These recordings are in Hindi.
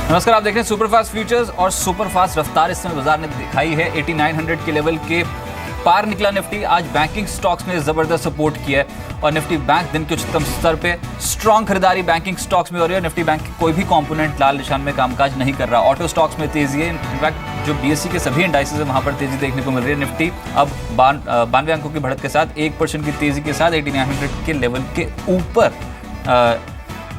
नमस्कार, आप देख रहे हैं सुपरफास्ट फ्यूचर्स और सुपरफास्ट रफ्तार इस समय बाजार ने दिखाई है 8900 के लेवल के पार निकला निफ्टी। आज बैंकिंग स्टॉक्स में जबरदस्त सपोर्ट किया है और निफ्टी बैंक दिन के उच्चतम स्तर पे स्ट्रॉन्ग खरीदारी बैंकिंग स्टॉक्स में हो रही है। निफ्टी बैंक की कोई भी कंपोनेंट लाल निशान में कामकाज नहीं कर रहा। ऑटो स्टॉक्स में तेजी है, इनफैक्ट जो बीएससी के सभी इंडाइसेस है वहां पर तेजी देखने को मिल रही है। निफ्टी अब 92 अंकों की बढ़त के साथ 1% की तेजी के साथ 8900 के लेवल के ऊपर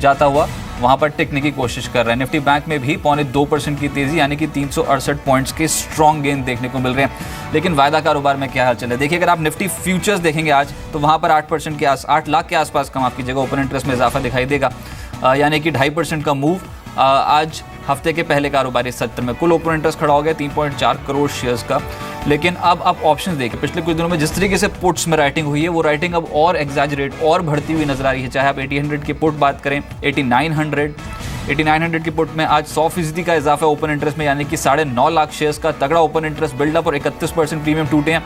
जाता हुआ वहां पर टिकने की कोशिश कर रहे हैं। निफ्टी बैंक में भी 0.2% की तेजी यानी कि 368 पॉइंट्स के स्ट्रॉन्ग गेन देखने को मिल रहे हैं। लेकिन वायदा कारोबार में क्या हाल चल है देखिए, अगर आप निफ्टी फ्यूचर्स देखेंगे आज तो वहां पर 8% के 8 लाख के आसपास का माफ कीजिएगा ओपन इंटरेस्ट में इजाफा दिखाई देगा, यानी कि 2.5% का मूव आज हफ्ते के पहले कारोबारी सत्र में। कुल ओपन इंटरेस्ट खड़ा हो गया 3.4 करोड़ शेयर्स का। लेकिन अब आप ऑप्शंस देखिए, पिछले कुछ दिनों में जिस तरीके से पुट्स में राइटिंग हुई है वो राइटिंग अब और एग्जैजरेट और बढ़ती हुई नजर आ रही है। चाहे आप 8000 की पुट बात करें, 8900 की पुट में आज 100% का इजाफा ओपन इंटरेस्ट में, यानी कि 9.5 लाख शेयर्स का तगड़ा ओपन इंटरेस्ट बिल्डअप और 31% प्रीमियम टूटे हैं।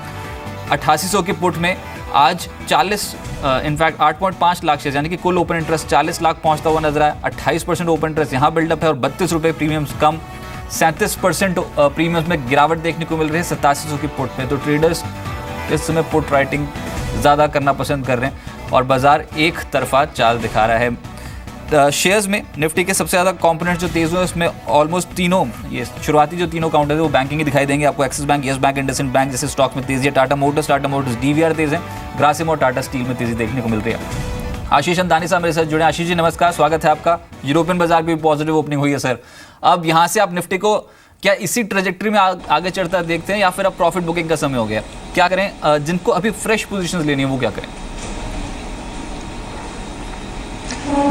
8800 की पुट में आज 8.5 लाख शेयर्स यानी कि कुल ओपन इंटरेस्ट 40 लाख पहुंचता हुआ नजर आया। 28% ओपन इंटरेस्ट यहाँ बिल्डअप है और 32 रुपये प्रीमियम्स कम। 37% प्रीमियम्स में गिरावट देखने को मिल रही है 8700 की पुट में। तो ट्रेडर्स इस समय पुट राइटिंग ज़्यादा करना पसंद कर रहे हैं और बाजार एक तरफा चाल दिखा रहा है। शेयर्स में निफ्टी के सबसे ज़्यादा कंपोनेंट्स जो तेज हुए उसमें ऑलमोस्ट तीनों, ये शुरुआती जो तीनों काउंटर है वो बैंकिंग ही दिखाई देंगे आपको। Axis bank, yes bank, IndusInd bank जैसे स्टॉक्स में तेजी है। टाटा मोटर्स डीवीआर तेज है। ग्रासिम और टाटा स्टील में तेजी देखने को मिल रही है। आशीष अंदानी साहब मेरे साथ जुड़े। आशीष जी नमस्कार, स्वागत है आपका। यूरोपियन बाजार की भी पॉजिटिव ओपनिंग हुई है सर। अब यहाँ से आप निफ्टी को क्या इसी ट्रेजेक्ट्री में आगे चढ़ता देखते हैं या फिर अब प्रॉफिट बुकिंग का समय हो गया? क्या करें? जिनको अभी फ्रेश पोजीशंस लेनी है वो क्या करें?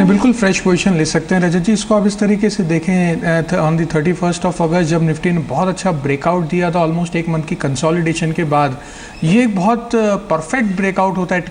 बिल्कुल फ्रेश पोजीशन ले सकते हैं रजत जी। इसको आप इस तरीके से देखें, ऑन दी 31 अगस्त जब निफ्टी ने बहुत अच्छा ब्रेकआउट दिया था ऑलमोस्ट एक मंथ की कंसोलिडेशन के बाद, ये एक बहुत परफेक्ट ब्रेकआउट होता है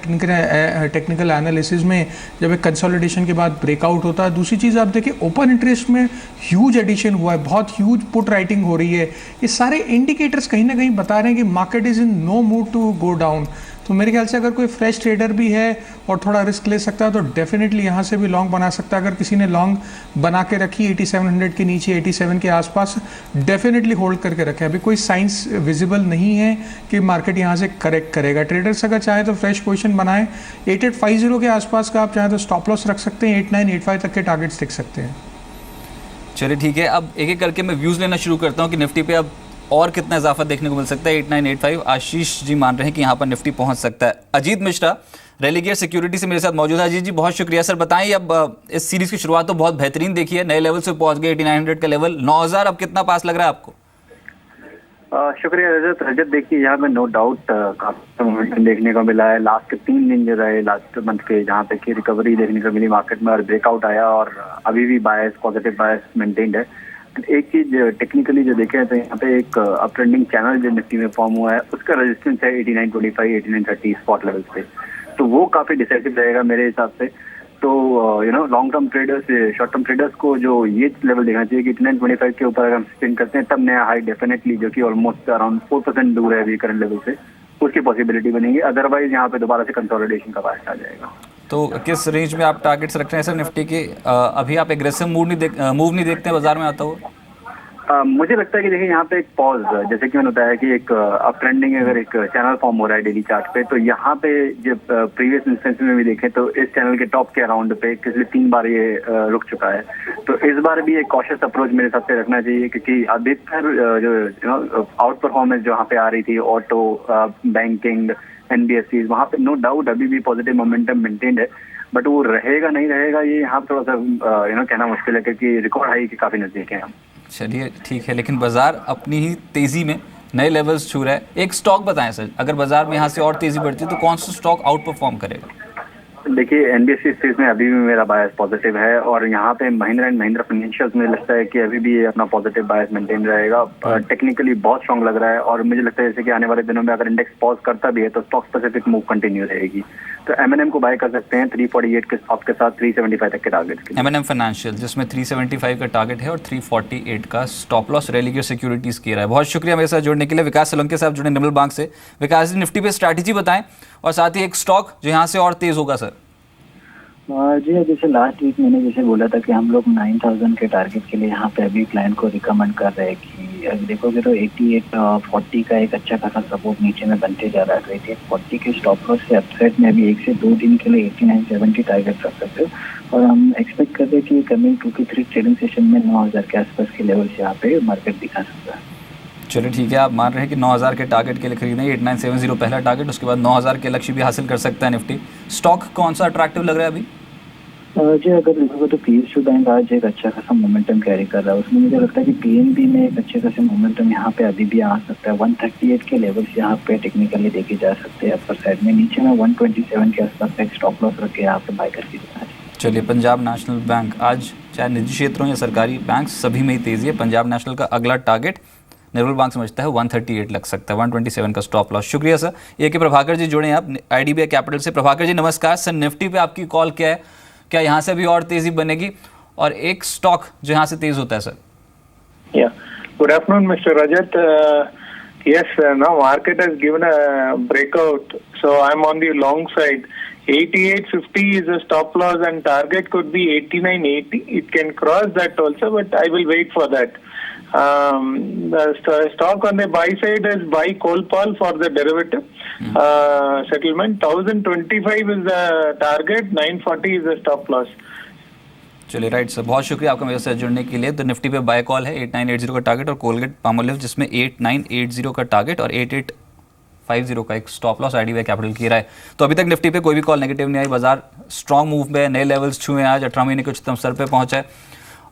टेक्निकल एनालिसिस में जब एक कंसोलिडेशन के बाद ब्रेकआउट होता है। दूसरी चीज़ आप देखिए, ओपन इंटरेस्ट में ह्यूज एडिशन हुआ है, बहुत ह्यूज पुट राइटिंग हो रही है। ये सारे इंडिकेटर्स कहीं ना कहीं बता रहे हैं कि market is in no mood to go down. तो मेरे ख्याल से अगर कोई फ्रेश ट्रेडर भी है और थोड़ा रिस्क ले सकता है तो डेफिनेटली यहाँ से भी लॉन्ग बना सकता है। अगर किसी ने लॉन्ग बना के रखी 8700 के नीचे 87 के आसपास, डेफिनेटली होल्ड करके रखे। अभी कोई साइंस विजिबल नहीं है कि मार्केट यहाँ से करेक्ट करेगा। ट्रेडर्स अगर चाहे तो फ्रेश पोजीशन बनाएं। 8850 के आसपास का आप चाहे तो स्टॉप लॉस रख सकते हैं। 8985 तक के टारगेट्स देख सकते हैं। चलिए ठीक है, अब एक एक करके मैं व्यूज़ लेना शुरू करता हूँ कि निफ्टी पे अब और कितना इजाफा देखने को मिल सकता है। 8985 आशीष जी मान रहे हैं कि यहाँ पर निफ्टी पहुँच सकता है। अजीत मिश्रा रेलिगेयर सिक्योरिटी से मेरे साथ मौजूद है। अजीत जी बहुत शुक्रिया सर। बताएं, अब इस सीरीज की शुरुआत तो बहुत बेहतरीन देखी है, नए लेवल से पहुँच गए 8900 का लेवल। 9000 अब कितना पास लग रहा है आपको? शुक्रिया रजत। देखिए यहाँ पे नो डाउट काफी मोमेंटम देखने को मिला है। लास्ट के 3 दिन जो रहे लास्ट मंथ के, जहाँ पे की रिकवरी देखने को मिली मार्केट में और ब्रेकआउट आया और अभी भी बायस, पॉजिटिव बायस मेंटेन्ड है। एक चीज टेक्निकली जो देखें तो यहाँ पे एक अप ट्रेंडिंग चैनल जो निफ्टी में फॉर्म हुआ है उसका रेजिस्टेंस है 8925, 8930 स्पॉट लेवल्स पे। तो वो काफी डिसाइसिव रहेगा मेरे हिसाब से। तो long term traders, short term traders को जो ये लेवल देखना चाहिए कि 8925 के ऊपर अगर हम स्पिन करते हैं तब नया हाई डेफिनेटली, जो कि ऑलमोस्ट अराउंड 4% दूर है अभी करंट लेवल से, उसकी पॉसिबिलिटी बनेगी। अदरवाइज यहाँ पे दोबारा से कंसोलिडेशन का बायस आ जाएगा। तो किस रेंज में आप टारगेट्स रख रहे हैं सर निफ्टी के? अभी आप एग्रेसिव मूव नहीं देखते हैं बाजार में आता हुआ? मुझे लगता है कि देखिए यहाँ पे एक पॉज, जैसे कि मैंने बताया कि एक अप ट्रेंडिंग अगर एक चैनल फॉर्म हो रहा है डेली चार्ट पे, तो यहाँ पे जब प्रीवियस इंस्टेंस में भी देखें तो इस चैनल के टॉप के अराउंड पे पिछले 3 बार ये रुक चुका है। तो इस बार भी एक कॉशियस अप्रोच मेरे हिसाब से रखना चाहिए, क्योंकि अधिकतर जो आउट परफॉर्मेंस जहाँ पे आ रही थी ऑटो, बैंकिंग, एनबीएफसी, वहाँ पे नो डाउट अभी भी पॉजिटिव मोमेंटम मेंटेन्ड है। बट वो रहेगा नहीं रहेगा ये यहाँ थोड़ा सा कहना मुश्किल है, क्योंकि रिकॉर्ड हाई के काफी नजदीक है हम। चलिए ठीक है, लेकिन बाजार अपनी ही तेजी में नए लेवल्स छू रहा है। एक स्टॉक बताएं सर, अगर बाजार में यहाँ से और तेजी बढ़ती है तो कौन सा स्टॉक आउट परफॉर्म करेगा? देखिए एनबीएफसी स्पेस में अभी भी मेरा बायस पॉजिटिव है और यहाँ पे महिंद्रा एंड महिंद्रा फाइनेंशियल्स में लगता है कि अभी भी ये अपना पॉजिटिव बायस मेंटेन रहेगा। टेक्निकली बहुत स्ट्रांग लग रहा है और मुझे लगता है जैसे कि आने वाले दिनों में अगर इंडेक्स पॉज करता भी है तो स्टॉक स्पेसिफिक मूव कंटिन्यू रहेगी। तो एमएनएम को बाय कर सकते हैं 348 के स्टॉक के साथ 375 तक के टारगेट के। एमएनएम फाइनेंशियल जिसमें 375 का टारगेट है और 348 का स्टॉप लॉस रेलिगेयर सिक्योरिटीज की रहा है। बहुत शुक्रिया मेरे साथ जुड़ने के लिए। विकास सोलंकी साहब जुड़े निर्मल बैंक से। विकास जी निफ्टी पे स्ट्रैटेजी बताएं और साथ ही एक स्टॉक जो यहाँ से और तेज होगा सर। जी जैसे लास्ट वीक मैंने जैसे बोला था कि हम लोग 9000 के टारगेट के लिए यहाँ पे अभी क्लाइंट को रिकमेंड कर रहे हैं कि अगर देखोगे तो 8840 का एक अच्छा खासा सपोर्ट नीचे में बनते जा रहा है। 8840 के स्टॉप लॉस से अपसाइड में अभी 1 से 2 दिन के लिए 8970 टारगेट रख सकते हो और हम एक्सपेक्ट कर रहे हैं कि कमिंग 2 to 3 ट्रेडिंग सेशन में 9000 के आसपास के लेवल से यहाँ पे मार्केट दिखा सकता है। चलिए ठीक है, आप मान रहे हैं कि 9000 के टारगेट के लिए खरीदें, 8970 पहला टारगेट, उसके बाद 9000 के लक्ष्य भी हासिल कर सकता है निफ्टी। स्टॉक कौन सा अट्रैक्टिव लग रहा है अभी? जी अगर देखोगे तो PSU बैंक आज एक अच्छा खासा मोमेंटम कैरी कर रहा है। उसमें मुझे लगता है कि PNB में एक अच्छे खासे मोमेंटम यहाँ पे अभी भी आ सकता है। 138 के लेवल्स यहाँ पे टेक्निकली देखे जा सकते हैं अपर साइड में। नीचे में 127 के आसपास एक स्टॉप लॉस रख के यहाँ पे बाय करके देना है। चलिए, पंजाब नेशनल बैंक, आज चाहे निजी क्षेत्रों या सरकारी बैंक सभी में ही तेजी है। पंजाब नेशनल का अगला टारगेट निर्मल बैंक समझता है 138 लग सकता है, 127 का स्टॉप लॉस। शुक्रिया सर। ये कि प्रभाकर जी जुड़े हैं आप IDBI कैपिटल से। प्रभाकर जी नमस्कार। सर, निफ्टी पे आपकी कॉल क्या है? क्या यहाँ से भी और तेजी बनेगी? और एक स्टॉक जो यहाँ से तेज होता है sir. Good afternoon, Mr. Rajat. Yes, now market has given a breakout, so I'm on the long side. 8850 is a stop loss and target could be 8980. It can cross that also, but I will wait for that. The stock on the buy side is buy Colpal for the derivative settlement. 1025 is the target, 940 is the stop loss. चलिए राइट सर, बहुत शुक्रिया आपका मेरे साथ जुड़ने के लिए। तो निफ्टी पे बाय कॉल है 8980 का टारगेट और कोलगेट पामोलिव जिसमें 8980 का टारगेट और 8850 का एक स्टॉप लॉस IDBI कैपिटल की रहा है। तो अभी तक निफ्टी पे कोई भी कॉल नेगेटिव नहीं आई। बाजार स्ट्रॉन्ग मूव में, नए लेवल्स छुए, आज 18 महीने के उच्चतम स्तर पे पहुंचा है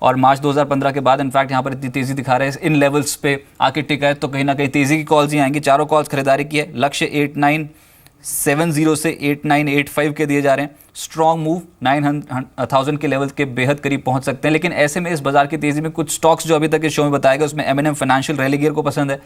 और मार्च 2015 के बाद इनफैक्ट यहाँ पर इतनी तेजी दिखा रहे हैं, इन लेवल्स पे आके टिका है। तो कहीं ना कहीं तेजी की कॉल्स ही आएंगी। चारों कॉल्स खरीदारी की है। लक्ष्य 8970 से 8985 के दिए जा रहे हैं। स्ट्रॉन्ग मूव 9000 के लेवल के बेहद करीब पहुंच सकते हैं। लेकिन ऐसे में इस बाजार की तेजी में कुछ स्टॉक्स जो अभी तक इस शो में बताया गया उसमें M&M फाइनेंशियल रेलिगियर को पसंद है।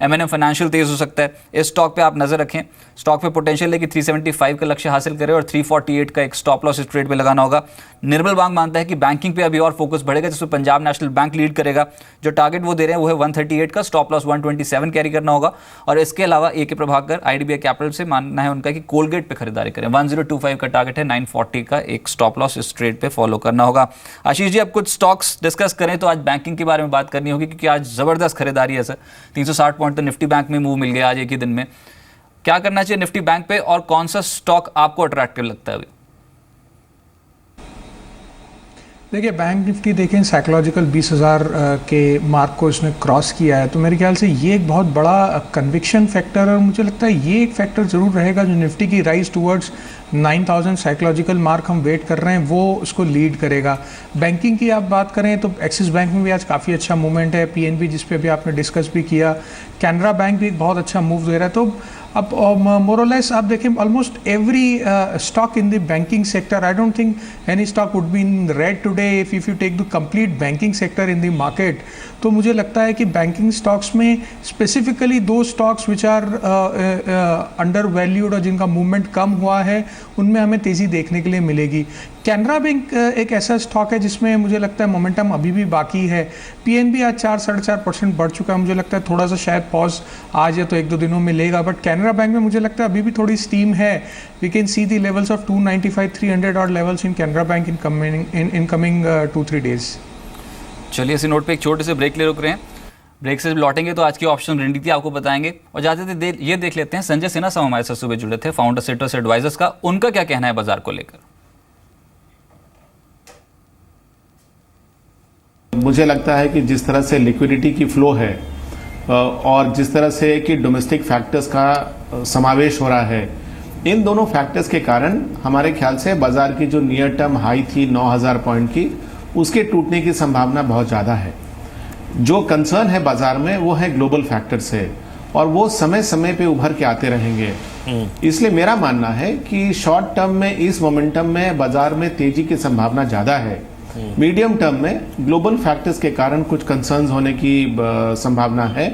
M&M फाइनेंशियल तेज हो सकता है। इस स्टॉक पे आप नजर रखें। स्टॉक पे पोटेंशियल है कि 375 का लक्ष्य हासिल करे और 348 का एक स्टॉप लॉस इस ट्रेड पे लगाना होगा। निर्मल बैंक मानता है कि बैंकिंग पे अभी और फोकस बढ़ेगा जिसमें पंजाब नेशनल बैंक लीड करेगा। जो टारगेट वो दे रहे हैं वो है 138 का, स्टॉप लॉस 127 कैरी करना होगा। और इसके अलावा AK प्रभाकर IDBI कैपिटल से मानना है उनका कि कोलगेट पे खरीदारी करें। 1025 का टारगेट है, 940 का एक स्टॉप लॉस इस ट्रेड पे फॉलो करना होगा। आशीष जी, अब कुछ स्टॉक्स डिस्कस करें तो आज बैंकिंग के बारे में बात करनी होगी क्योंकि आज जबरदस्त खरीदारी है सर। 360 पॉइंट तो निफ्टी बैंक में मूव मिल गया आज एक ही दिन में। क्या करना चाहिए निफ्टी बैंक पे और कौन सा स्टॉक आपको अट्रैक्टिव लगता है अभी? देखिए, बैंक निफ्टी देखें साइकोलॉजिकल 20,000 के मार्क को इसने क्रॉस किया है, तो मेरे ख्याल से ये एक बहुत बड़ा कन्विक्शन फैक्टर है और मुझे लगता है ये एक फैक्टर ज़रूर रहेगा जो निफ्टी की राइज टूवर्ड्स 9000 साइकोलॉजिकल मार्क हम वेट कर रहे हैं वो उसको लीड करेगा। बैंकिंग की आप बात करें तो एक्सिस बैंक में भी आज काफ़ी अच्छा मूवमेंट है। PNB जिस पे अभी आपने डिस्कस भी किया, कैनरा बैंक भी एक बहुत अच्छा मूव दे रहा है। तो अब मोरलेस आप देखें almost every stock in the banking sector, I don't think any stock would be in red today if you take the complete banking sector in the market. तो मुझे लगता है कि बैंकिंग स्टॉक्स में स्पेसिफिकली दो stocks which are undervalued और जिनका मूवमेंट कम हुआ है उनमें हमें तेज़ी देखने के लिए मिलेगी। कैनरा बैंक एक ऐसा स्टॉक है जिसमें मुझे लगता है मोमेंटम अभी भी बाकी है। PNB आज 4-4.5% बढ़ चुका है। मुझे लगता है थोड़ा सा शायद पॉज आज या तो 1-2 दिनों में लेगा, बट कैनरा बैंक में मुझे लगता है अभी भी थोड़ी स्टीम है। We can see the levels of 295-300 और levels in Canara Bank in coming 2-3 days. चलिए, इसी नोट पे एक छोटे से ब्रेक ले रुक रहे हैं। ब्रेक से लौटेंगे तो आज की ऑप्शन रणनीति आपको बताएंगे और जाते थे ये देख लेते हैं संजय सिन्हा साहब हमारे साथ सुबह जुड़े थे, फाउंडर सिट्रस एडवाइजर्स का। उनका क्या कहना है बाजार को लेकर? मुझे लगता है कि जिस तरह से लिक्विडिटी की फ्लो है और जिस तरह से कि डोमेस्टिक फैक्टर्स का समावेश हो रहा है, इन दोनों फैक्टर्स के कारण हमारे ख्याल से बाजार की जो नियर टर्म हाई थी 9000 पॉइंट की, उसके टूटने की संभावना बहुत ज़्यादा है। जो कंसर्न है बाजार में वो है ग्लोबल फैक्टर्स है और वो समय समय पे उभर के आते रहेंगे। इसलिए मेरा मानना है कि शॉर्ट टर्म में इस मोमेंटम में बाजार में तेजी की संभावना ज़्यादा है। मीडियम टर्म में ग्लोबल फैक्टर्स के कारण कुछ कंसर्न्स होने की संभावना है।